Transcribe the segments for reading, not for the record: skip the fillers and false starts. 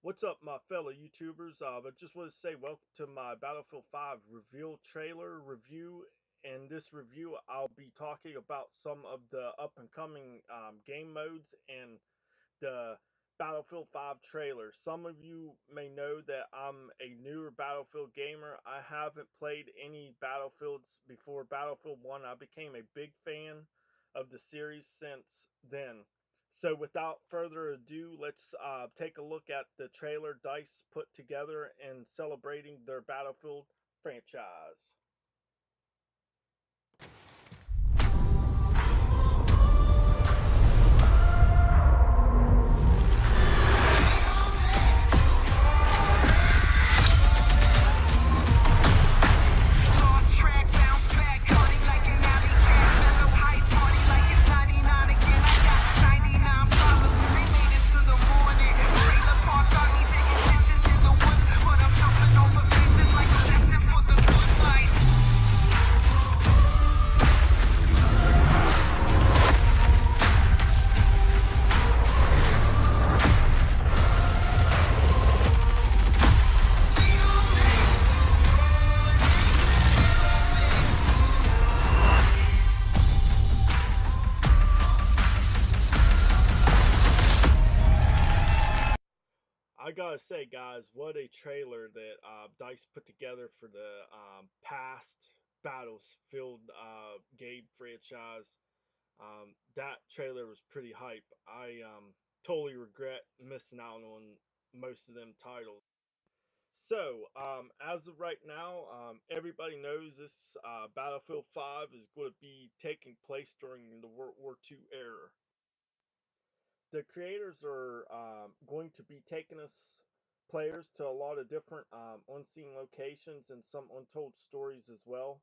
What's up, my fellow YouTubers? I just want to say welcome to my Battlefield 5 reveal trailer review. In this review, I'll be talking about some of the up-and-coming game modes and the Battlefield 5 trailer. Some of you may know that I'm a newer Battlefield gamer. I haven't played any Battlefields before Battlefield 1. I became a big fan of the series since then. So without further ado, let's take a look at the trailer DICE put together in celebrating their Battlefield franchise. I gotta say, guys, what a trailer that DICE put together for the past Battlefield game franchise. That trailer was pretty hype. I totally regret missing out on most of them titles. So, as of right now, everybody knows this Battlefield 5 is going to be taking place during the World War II era. The creators are going to be taking us players to a lot of different unseen locations and some untold stories as well.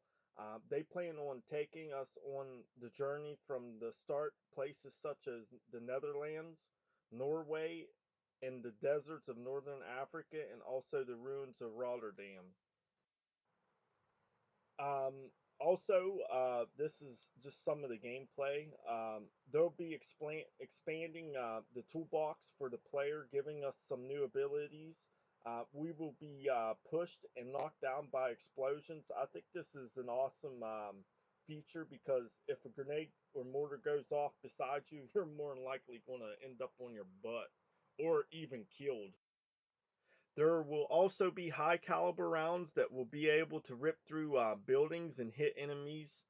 They plan on taking us on the journey from the start, places such as the Netherlands, Norway, and the deserts of northern Africa, and also the ruins of Rotterdam. Also, this is just some of the gameplay. They'll be expanding the toolbox for the player, giving us some new abilities. We will be pushed and knocked down by explosions. I think this is an awesome feature because if a grenade or mortar goes off beside you, you're more than likely going to end up on your butt or even killed. There will also be high caliber rounds that will be able to rip through buildings and hit enemies.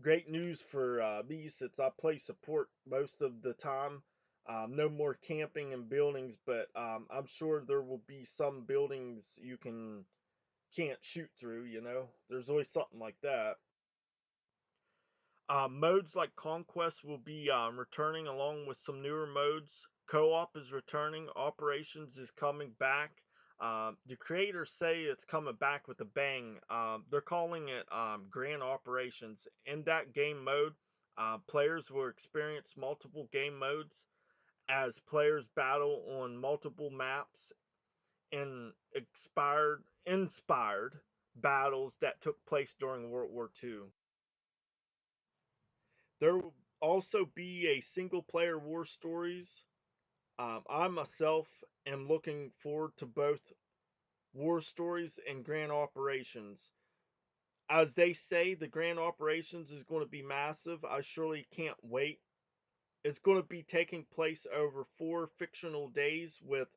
Great news for me since I play support most of the time. No more camping in buildings, but I'm sure there will be some buildings you can't shoot through. You know, there's always something like that. Modes like Conquest will be returning along with some newer modes. Co-op is returning. Operations is coming back. The creators say it's coming back with a bang. They're calling it Grand Operations. In that game mode, players will experience multiple game modes as players battle on multiple maps in inspired battles that took place during World War II. There will also be a single player war stories. I myself am looking forward to both war stories and grand operations. As they say, the grand operations is going to be massive. I surely can't wait. It's going to be taking place over 4 fictional days, with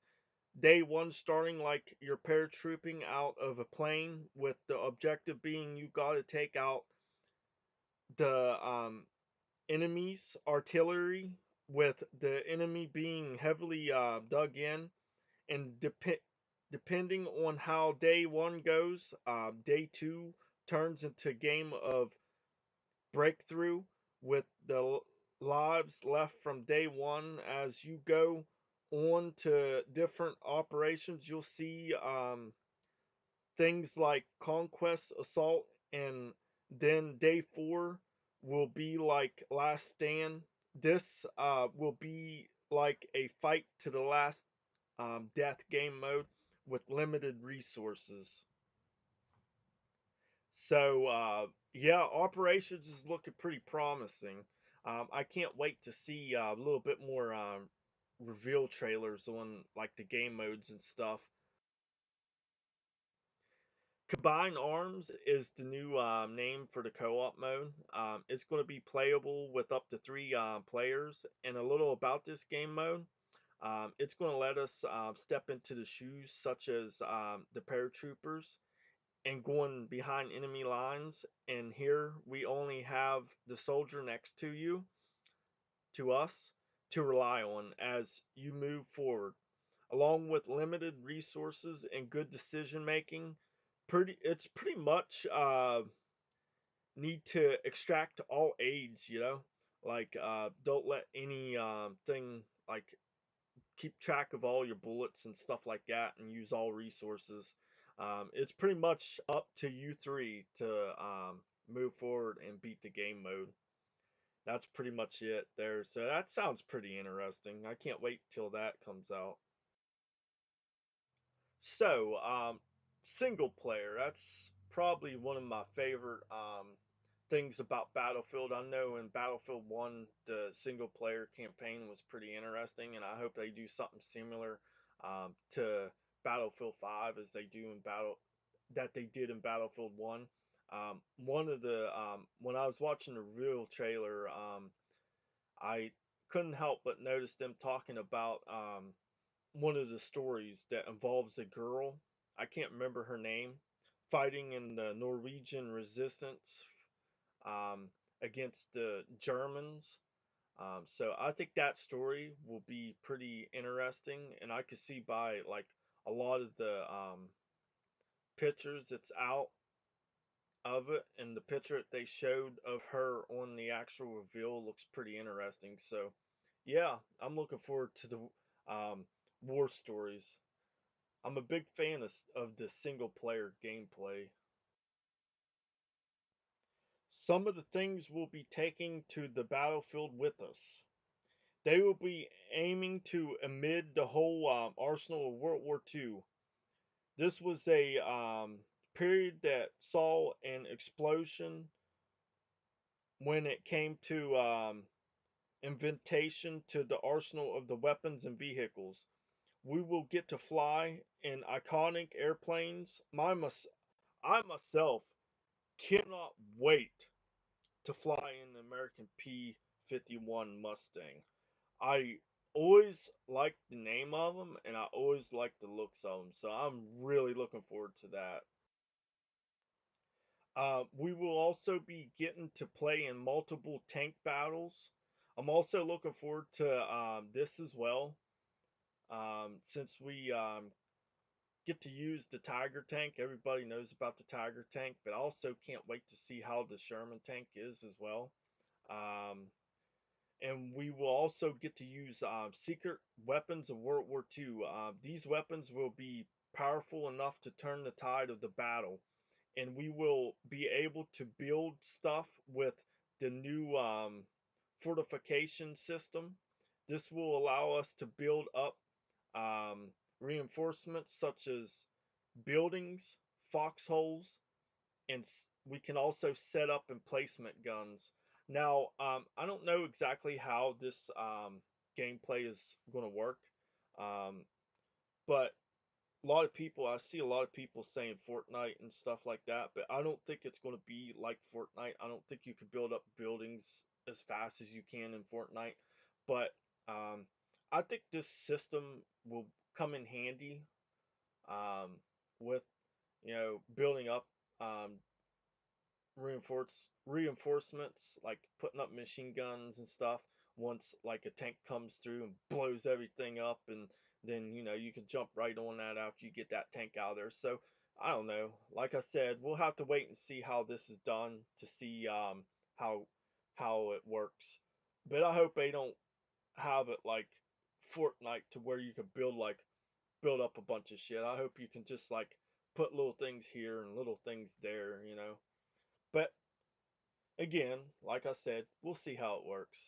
day one starting like you're paratrooping out of a plane, with the objective being you got to take out the enemies artillery, with the enemy being heavily dug in, and depending on how day one goes, day two turns into a game of breakthrough with the lives left from day one as you go on to different operations, you'll see things like conquest, assault, and then day 4 will be like last stand. This will be like a fight to the last death game mode with limited resources. So yeah, operations is looking pretty promising. I can't wait to see a little bit more reveal trailers on like the game modes and stuff. Combined Arms is the new name for the co-op mode. It's going to be playable with up to 3 players. And a little about this game mode. It's going to let us step into the shoes, such as the paratroopers, and going behind enemy lines. And here we only have the soldier next to you, to us, to rely on as you move forward. Along with limited resources and good decision making, it's pretty much need to extract all aids, like don't let any thing like keep track of all your bullets and stuff like that and use all resources. It's pretty much up to you three to move forward and beat the game mode. That's pretty much it there. So that sounds pretty interesting. I can't wait till that comes out. So, single player, that's probably one of my favorite things about Battlefield. I know in Battlefield 1, the single player campaign was pretty interesting, and I hope they do something similar to Battlefield 5 as they do in that they did in Battlefield 1. One of the when I was watching the real trailer, I couldn't help but notice them talking about one of the stories that involves a girl. I can't remember her name, fighting in the Norwegian resistance um, against the Germans. So I think that story will be pretty interesting, and I could see by like a lot of the pictures that's out of it, and the picture that they showed of her on the actual reveal looks pretty interesting. So yeah, I'm looking forward to the war stories. I'm a big fan of the single player gameplay. Some of the things we'll be taking to the battlefield with us. They will be aiming to amid the whole arsenal of World War II. This was a period that saw an explosion when it came to inventation to the arsenal of the weapons and vehicles. We will get to fly in iconic airplanes. I myself cannot wait to fly in the American P-51 Mustang. I always liked the name of them, and I always liked the looks of them, so I'm really looking forward to that. We will also be getting to play in multiple tank battles. I'm also looking forward to this as well, since we get to use the Tiger tank. Everybody knows about the Tiger tank, but I also can't wait to see how the Sherman tank is as well. Um, and we will also get to use secret weapons of World War II. These weapons will be powerful enough to turn the tide of the battle, and we will be able to build stuff with the new fortification system. This will allow us to build up reinforcements such as buildings, foxholes, and we can also set up emplacement guns. Now, I don't know exactly how this gameplay is going to work, um, but I see a lot of people saying Fortnite and stuff like that, but I don't think it's going to be like Fortnite. I don't think you can build up buildings as fast as you can in Fortnite, but um, I think this system will come in handy um, with building up um, reinforcements, like putting up machine guns and stuff. Once like a tank comes through and blows everything up, and then you can jump right on that after you get that tank out of there. So I don't know. Like I said, we'll have to wait and see how this is done to see how how it works. But I hope they don't have it like Fortnite to where you could build up a bunch of shit. I hope you can just like put little things here and little things there, you know. But again, like I said, we'll see how it works.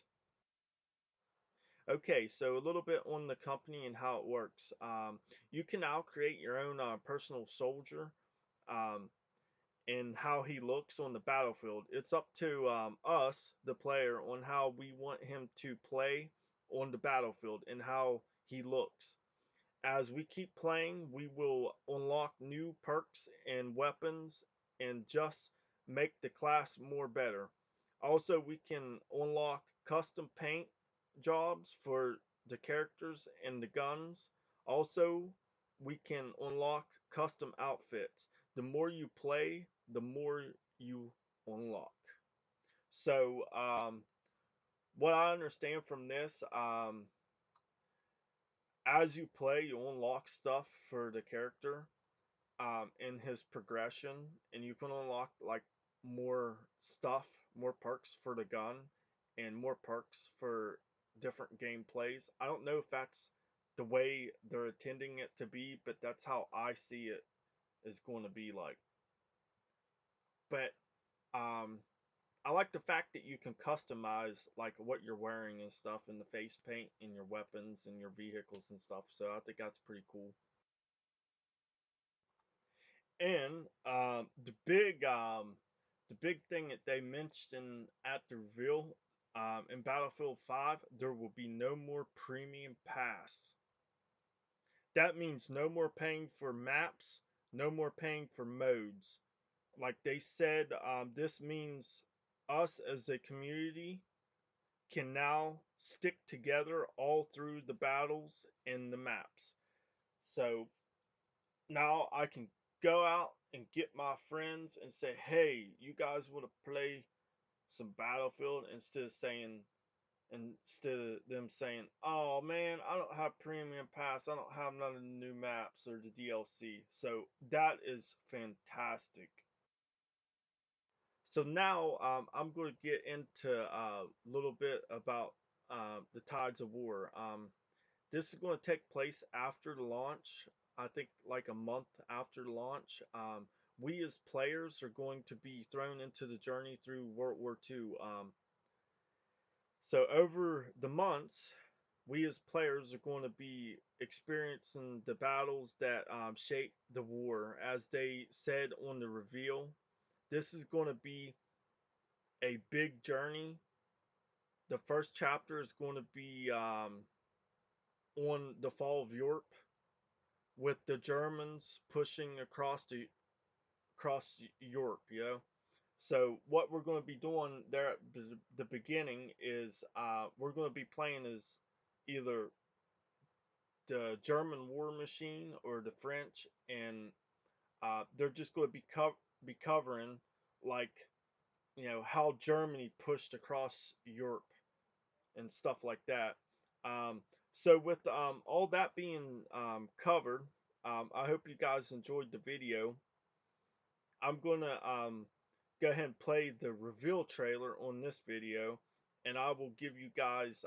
Okay, so a little bit on the company and how it works. You can now create your own personal soldier. Um, and how he looks on the battlefield. It's up to us, the player, on how we want him to play on the battlefield and how he looks. As we keep playing, we will unlock new perks and weapons and just make the class more better. Also, we can unlock custom paint jobs for the characters and the guns. Also, we can unlock custom outfits. The more you play, the more you unlock. So, what I understand from this, as you play, you unlock stuff for the character in his progression, and you can unlock like more stuff, more perks for the gun, and more perks for different gameplays. I don't know if that's the way they're intending it to be, but that's how I see it is going to be like. But I like the fact that you can customize like what you're wearing and stuff, and the face paint and your weapons and your vehicles and stuff. So I think that's pretty cool. And the big thing that they mentioned at the reveal in Battlefield 5, there will be no more premium pass. That means no more paying for maps, no more paying for modes. Like they said, this means us as a community can now stick together all through the battles and the maps. So now I can go out and get my friends and say, hey, you guys want to play some Battlefield, instead of them saying, oh man, I don't have premium pass, I don't have none of the new maps or the DLC. So that is fantastic. So now I'm going to get into a little bit about the Tides of War. This is going to take place after the launch. I think like a month after the launch. We as players are going to be thrown into the journey through World War II. So over the months, we as players are going to be experiencing the battles that shaped the war. As they said on the reveal, this is going to be a big journey. The first chapter is going to be on the fall of Europe, with the Germans pushing across Europe, you know. So what we're going to be doing there at the beginning is we're going to be playing as either the German war machine or the French, and they're just going to be covering like how Germany pushed across Europe and stuff like that. So with all that being covered, I hope you guys enjoyed the video. I'm gonna go ahead and play the reveal trailer on this video, and I will give you guys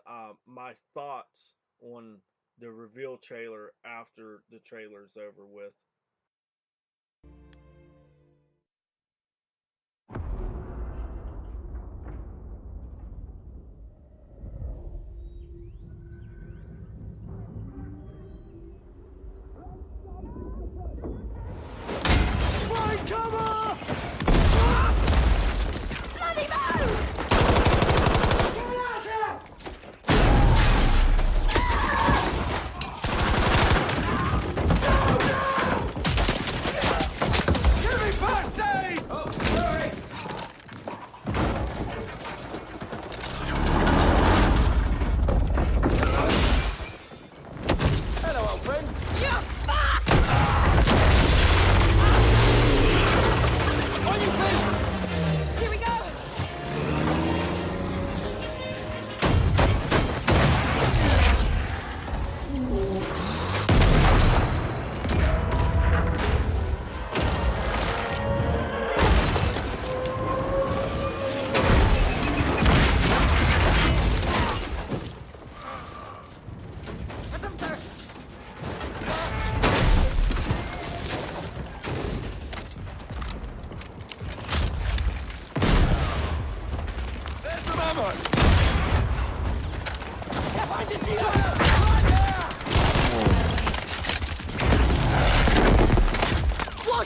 my thoughts on the reveal trailer after the trailer's over with. Find cover! Bloody move! Get out here! No, no!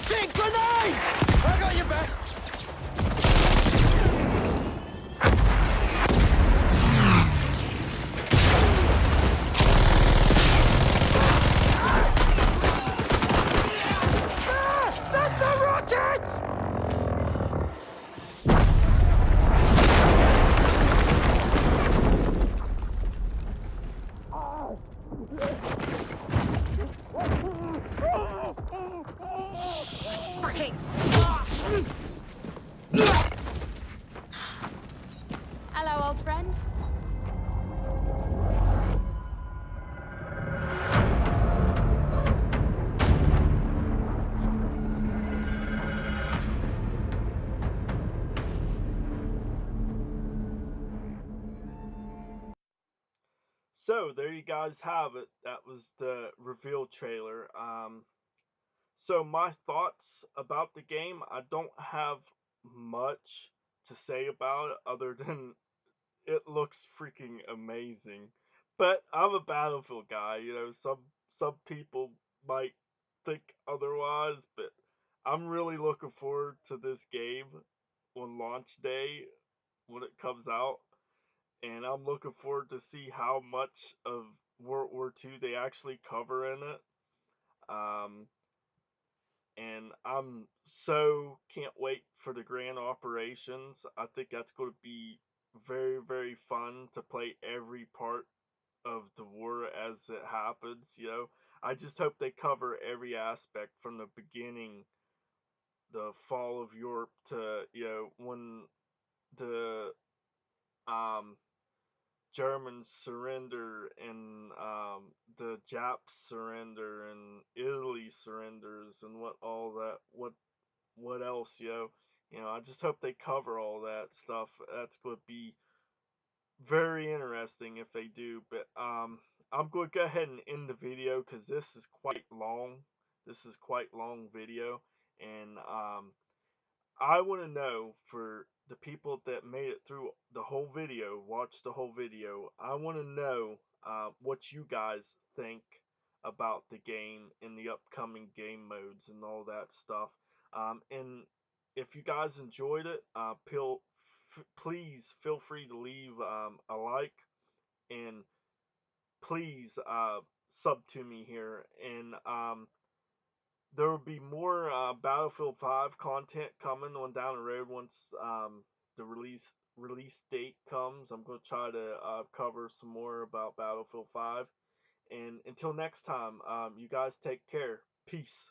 Big grenade! I got your back! Ah! That's the rocket! Fuck it! Hello, old friend. So there you guys have it. That was the reveal trailer. So my thoughts about the game, I don't have much to say about it other than it looks freaking amazing. But I'm a Battlefield guy, you know, some people might think otherwise, but I'm really looking forward to this game on launch day when it comes out, and I'm looking forward to see how much of World War II they actually cover in it. Um, and I'm so can't wait for the grand operations. I think that's going to be very, very fun to play every part of the war as it happens. You know, I just hope they cover every aspect from the beginning, the fall of Europe, to when the um Germans surrender, and the Japs surrender, and Italy surrenders, and what else, I just hope they cover all that stuff. That's going to be very interesting if they do. But I'm going to go ahead and end the video because this is quite long. This is quite long video, and I want to know, for the people that made it through the whole video, watched the whole video, I want to know what you guys think about the game and the upcoming game modes and all that stuff. And if you guys enjoyed it, please feel free to leave a like, and please sub to me here. And there will be more Battlefield 5 content coming on down the road once the release date comes. I'm going to try to cover some more about Battlefield 5. And until next time, you guys take care. Peace.